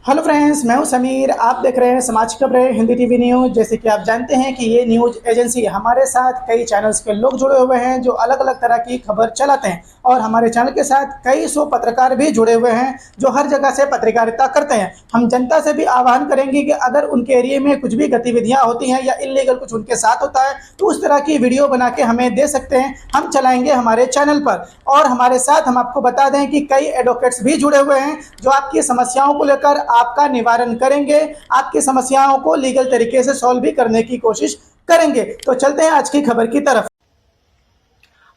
Hello friends, मैं हूं समीर। आप देख रहे हैं समाज की खबरें हिंदी टीवी न्यूज। जैसे कि आप जानते हैं कि ये न्यूज एजेंसी हमारे साथ कई चैनल्स के लोग जुड़े हुए हैं जो अलग अलग तरह की खबर चलाते हैं, और हमारे चैनल के साथ कई सौ पत्रकार भी जुड़े हुए हैं जो हर जगह से पत्रकारिता करते हैं। हम जनता से भी आह्वान करेंगे कि अगर उनके एरिया में कुछ भी गतिविधियां होती हैं या इलीगल कुछ उनके साथ होता है तो उस तरह की वीडियो बना के हमें दे सकते हैं, हम चलाएंगे हमारे चैनल पर। और हमारे साथ हम आपको बता दें कि कई एडवोकेट्स भी जुड़े हुए हैं जो आपकी समस्याओं को लेकर आपका निवारण करेंगे, आपकी समस्याओं को लीगल तरीके से सॉल्व भी करने की कोशिश करेंगे। तो चलते हैं आज की खबर की तरफ।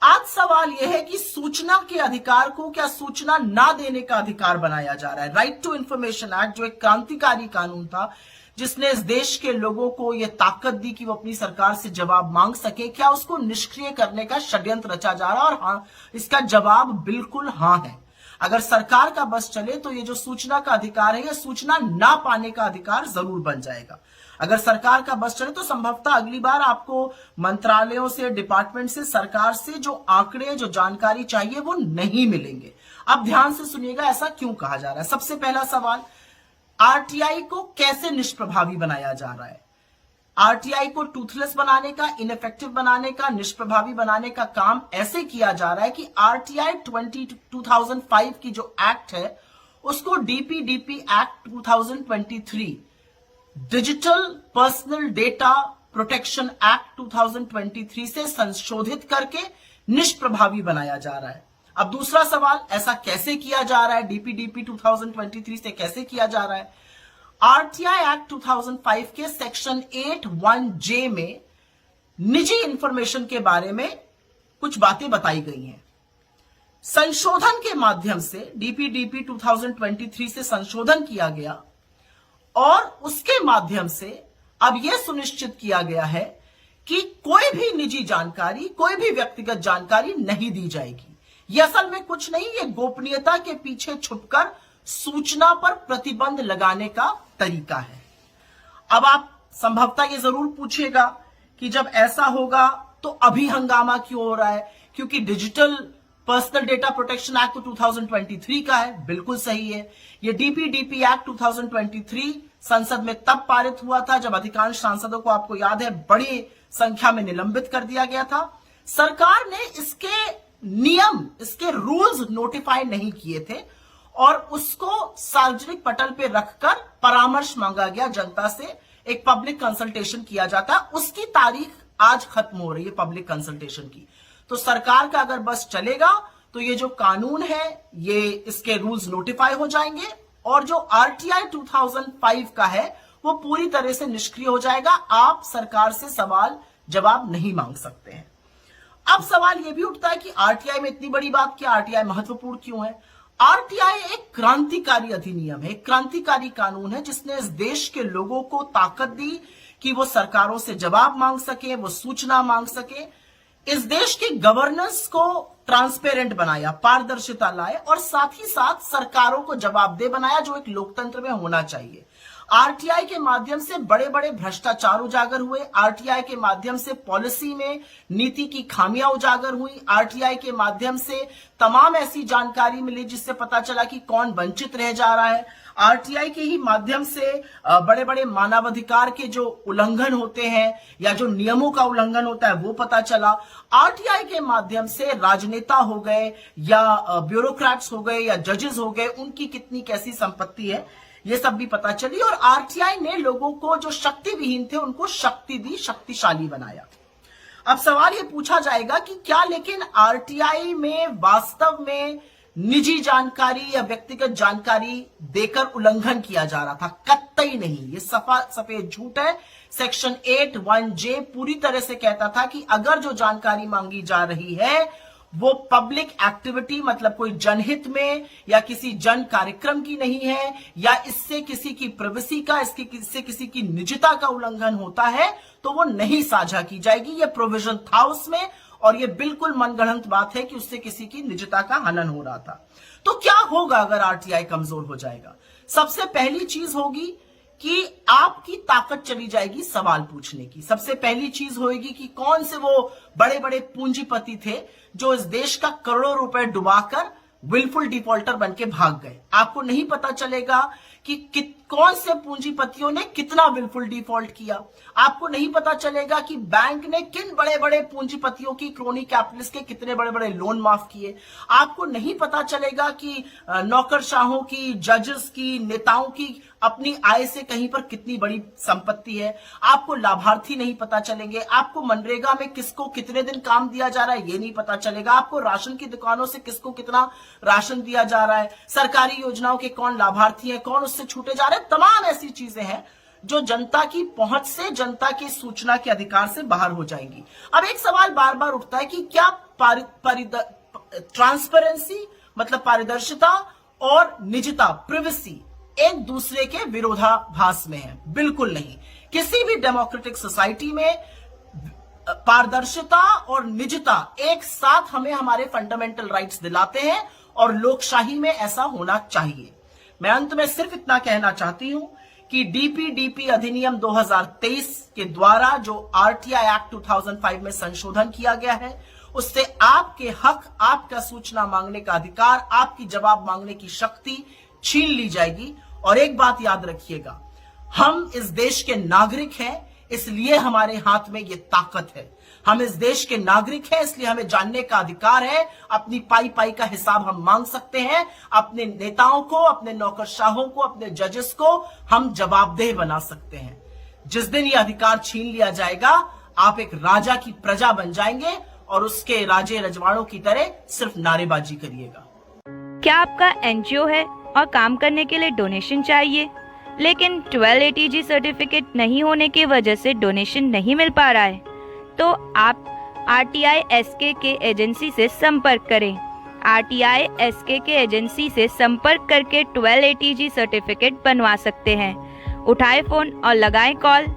आज सवाल यह है कि सूचना के अधिकार को क्या सूचना ना देने का अधिकार बनाया जा रहा है। राइट टू इंफॉर्मेशन एक्ट जो एक क्रांतिकारी कानून था जिसने इस देश के लोगों को यह ताकत दी कि वो अपनी सरकार से जवाब मांग सके, क्या उसको निष्क्रिय करने का षड्यंत्र रचा जा रहा है? और हाँ, इसका जवाब बिल्कुल हाँ है। अगर सरकार का बस चले तो ये जो सूचना का अधिकार है, यह सूचना ना पाने का अधिकार जरूर बन जाएगा। अगर सरकार का बस चले तो संभवतः अगली बार आपको मंत्रालयों से, डिपार्टमेंट से, सरकार से जो आंकड़े, जो जानकारी चाहिए वो नहीं मिलेंगे। अब ध्यान से सुनिएगा, ऐसा क्यों कहा जा रहा है। सबसे पहला सवाल, आरटीआई को कैसे निष्प्रभावी बनाया जा रहा है। आरटीआई को टूथलेस बनाने का, इनइफेक्टिव बनाने का, निष्प्रभावी बनाने का काम ऐसे किया जा रहा है कि आरटीआई 2005 की जो एक्ट है उसको DPDP act 2023, digital personal data protection act 2023 से संशोधित करके निष्प्रभावी बनाया जा रहा है। अब दूसरा सवाल, ऐसा कैसे किया जा रहा है, डीपीडीपी 2023 से कैसे किया जा रहा है। आरटीआई एक्ट 2005 के सेक्शन 8(1)J में निजी इंफॉर्मेशन के बारे में कुछ बातें बताई गई हैं। संशोधन के माध्यम से डीपीडीपी 2023 से संशोधन किया गया और उसके माध्यम से अब यह सुनिश्चित किया गया है कि कोई भी निजी जानकारी, कोई भी व्यक्तिगत जानकारी नहीं दी जाएगी। यह असल में कुछ नहीं, ये गोपनीयता के पीछे छुपकर सूचना पर प्रतिबंध लगाने का तरीका है। अब आप संभवतः ये जरूर पूछेगा कि जब ऐसा होगा तो अभी हंगामा क्यों हो रहा है, क्योंकि digital personal data protection act तो 2023 का है। बिल्कुल सही है। ये डीपीडीपी एक्ट 2023 संसद में तब पारित हुआ था जब अधिकांश सांसदों को, आपको याद है, बड़ी संख्या में निलंबित कर दिया गया था। सरकार ने इसके नियम, इसके रूल्स नोटिफाई नहीं किए थे और उसको सार्वजनिक पटल पे रखकर परामर्श मांगा गया जनता से, एक पब्लिक कंसल्टेशन किया जाता है। उसकी तारीख आज खत्म हो रही है पब्लिक कंसल्टेशन की। तो सरकार का अगर बस चलेगा तो ये जो कानून है, ये इसके रूल्स नोटिफाई हो जाएंगे और जो आरटीआई 2005 का है वो पूरी तरह से निष्क्रिय हो जाएगा। आप सरकार से सवाल जवाब नहीं मांग सकते हैं। अब सवाल यह भी उठता है कि आरटीआई में इतनी बड़ी बात क्या, आरटीआई महत्वपूर्ण क्यों है। आरटीआई एक क्रांतिकारी अधिनियम है, एक क्रांतिकारी कानून है जिसने इस देश के लोगों को ताकत दी कि वो सरकारों से जवाब मांग सके, वो सूचना मांग सके। इस देश की गवर्नेंस को ट्रांसपेरेंट बनाया, पारदर्शिता लाए और साथ ही साथ सरकारों को जवाबदेह बनाया, जो एक लोकतंत्र में होना चाहिए। आरटीआई के माध्यम से बड़े बड़े भ्रष्टाचार उजागर हुए। आरटीआई के माध्यम से पॉलिसी में नीति की खामियां उजागर हुई। आरटीआई के माध्यम से तमाम ऐसी जानकारी मिली जिससे पता चला कि कौन वंचित रह जा रहा है। आरटीआई के ही माध्यम से बड़े बड़े मानवाधिकार के जो उल्लंघन होते हैं या जो नियमों का उल्लंघन होता है वो पता चला। आरटीआई के माध्यम से राजनेता हो गए या ब्यूरोक्रेट्स हो गए या जजेस हो गए, उनकी कितनी कैसी संपत्ति है ये सब भी पता चली। और आरटीआई ने लोगों को जो शक्ति विहीन थे उनको शक्ति दी, शक्तिशाली बनाया। अब सवाल ये पूछा जाएगा कि क्या लेकिन आरटीआई में वास्तव में निजी जानकारी या व्यक्तिगत जानकारी देकर उल्लंघन किया जा रहा था? कतई नहीं, ये सफा सफेद झूठ है। सेक्शन 8(1)J पूरी तरह से कहता था कि अगर जो जानकारी मांगी जा रही है वो पब्लिक एक्टिविटी, मतलब कोई जनहित में या किसी जन कार्यक्रम की नहीं है या इससे किसी की प्राइवेसी का, इससे किसी की निजता का उल्लंघन होता है तो वो नहीं साझा की जाएगी। ये प्रोविजन था उसमें और ये बिल्कुल मनगढ़ंत बात है कि उससे किसी की निजता का हनन हो रहा था। तो क्या होगा अगर आरटीआई कमजोर हो जाएगा? सबसे पहली चीज होगी कि आपकी ताकत चली जाएगी सवाल पूछने की। सबसे पहली चीज होगी कि कौन से वो बड़े बड़े पूंजीपति थे जो इस देश का करोड़ों रुपए डुबाकर विलफुल डिफॉल्टर बनके भाग गए। आपको नहीं पता चलेगा कि कौन से पूंजीपतियों ने कितना विलफुल डिफॉल्ट किया। आपको नहीं पता चलेगा कि बैंक ने किन बड़े बड़े पूंजीपतियों की, क्रोनी कैपिटलिस्ट के कितने बड़े बड़े लोन माफ किए। आपको नहीं पता चलेगा कि नौकरशाहों की, जजेस की, नेताओं की अपनी आय से कहीं पर कितनी बड़ी संपत्ति है। आपको लाभार्थी नहीं पता चलेंगे। आपको मनरेगा में किसको कितने दिन काम दिया जा रहा है ये नहीं पता चलेगा। आपको राशन की दुकानों से किसको कितना राशन दिया जा रहा है, सरकारी योजनाओं के कौन लाभार्थी हैं, कौन उससे छूटे जा रहे हैं। तमाम ऐसी चीजें हैं जो जनता की पहुंच से, जनता की सूचना के अधिकार से बाहर हो जाएंगी। अब एक सवाल बार बार उठता है कि क्या ट्रांसपेरेंसी मतलब पारदर्शिता और निजता, प्रिवेसी एक दूसरे के विरोधाभास में है? बिल्कुल नहीं। किसी भी डेमोक्रेटिक सोसाइटी में पारदर्शिता और निजता एक साथ हमें हमारे फंडामेंटल राइट्स दिलाते हैं और लोकशाही में ऐसा होना चाहिए। मैं अंत में सिर्फ इतना कहना चाहती हूं कि डीपीडीपी अधिनियम 2023 के द्वारा जो आरटीआई एक्ट 2005 में संशोधन किया गया है, उससे आपके हक, आपका सूचना मांगने का अधिकार, आपकी जवाब मांगने की शक्ति छीन ली जाएगी। और एक बात याद रखिएगा, हम इस देश के नागरिक हैं, इसलिए हमारे हाथ में ये ताकत है। हम इस देश के नागरिक हैं, इसलिए हमें जानने का अधिकार है। अपनी पाई पाई का हिसाब हम मांग सकते हैं। अपने नेताओं को, अपने नौकरशाहों को, अपने जजेस को हम जवाबदेह बना सकते हैं। जिस दिन ये अधिकार छीन लिया जाएगा, आप एक राजा की प्रजा बन जाएंगे और उसके राजे रजवाड़ों की तरह सिर्फ नारेबाजी करिएगा। क्या आपका एनजीओ है और काम करने के लिए डोनेशन चाहिए, लेकिन 1280G सर्टिफिकेट नहीं होने की वजह से डोनेशन नहीं मिल पा रहा है? तो आप आरटीआई एसके के एजेंसी से संपर्क करें। आरटीआई एसके के एजेंसी से संपर्क करके 1280G सर्टिफिकेट बनवा सकते हैं। उठाएं फोन और लगाएं कॉल